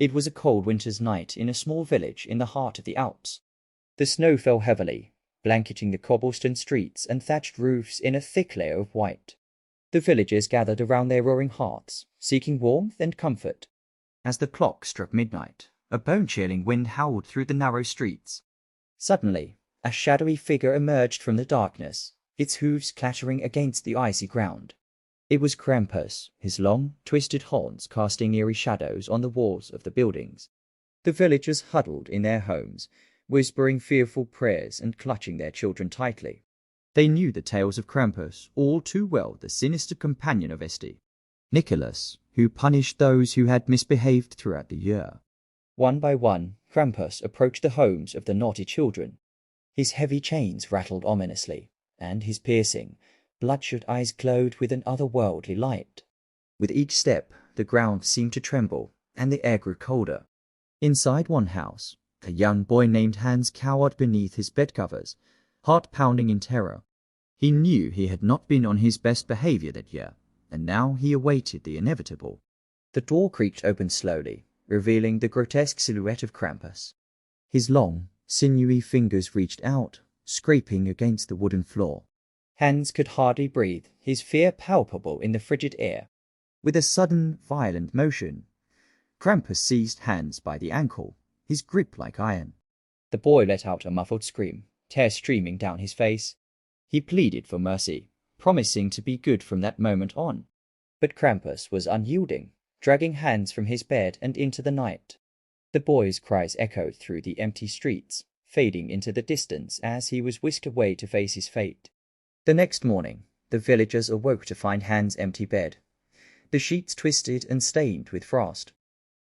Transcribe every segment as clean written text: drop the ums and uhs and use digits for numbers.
It was a cold winter's night in a small village in the heart of the Alps. The snow fell heavily, blanketing the cobblestone streets and thatched roofs in a thick layer of white. The villagers gathered around their roaring hearths, seeking warmth and comfort. As the clock struck midnight, a bone-chilling wind howled through the narrow streets. Suddenly, a shadowy figure emerged from the darkness, its hooves clattering against the icy ground. It was Krampus, his long, twisted horns casting eerie shadows on the walls of the buildings. The villagers huddled in their homes, whispering fearful prayers and clutching their children tightly. They knew the tales of Krampus all too well, the sinister companion of Esti, Nicholas, who punished those who had misbehaved throughout the year. One by one, Krampus approached the homes of the naughty children. His heavy chains rattled ominously, and his piercing, bloodshot eyes glowed with an otherworldly light. With each step, the ground seemed to tremble, and the air grew colder. Inside one house, a young boy named Hans cowered beneath his bedcovers, heart pounding in terror. He knew he had not been on his best behavior that year, and now he awaited the inevitable. The door creaked open slowly, revealing the grotesque silhouette of Krampus. His long, sinewy fingers reached out, scraping against the wooden floor. Hans could hardly breathe, his fear palpable in the frigid air. With a sudden, violent motion, Krampus seized Hans by the ankle, his grip like iron. The boy let out a muffled scream, tears streaming down his face. He pleaded for mercy, promising to be good from that moment on. But Krampus was unyielding, dragging Hans from his bed and into the night. The boy's cries echoed through the empty streets, fading into the distance as he was whisked away to face his fate. The next morning, the villagers awoke to find Hans' empty bed, the sheets twisted and stained with frost.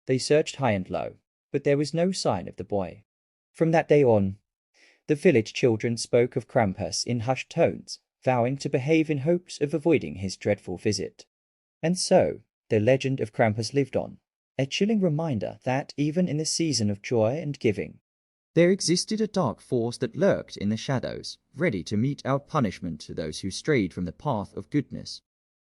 They searched high and low, but there was no sign of the boy. From that day on, the village children spoke of Krampus in hushed tones, vowing to behave in hopes of avoiding his dreadful visit. And so, the legend of Krampus lived on, a chilling reminder that even in the season of joy and giving, there existed a dark force that lurked in the shadows, ready to mete out punishment to those who strayed from the path of goodness.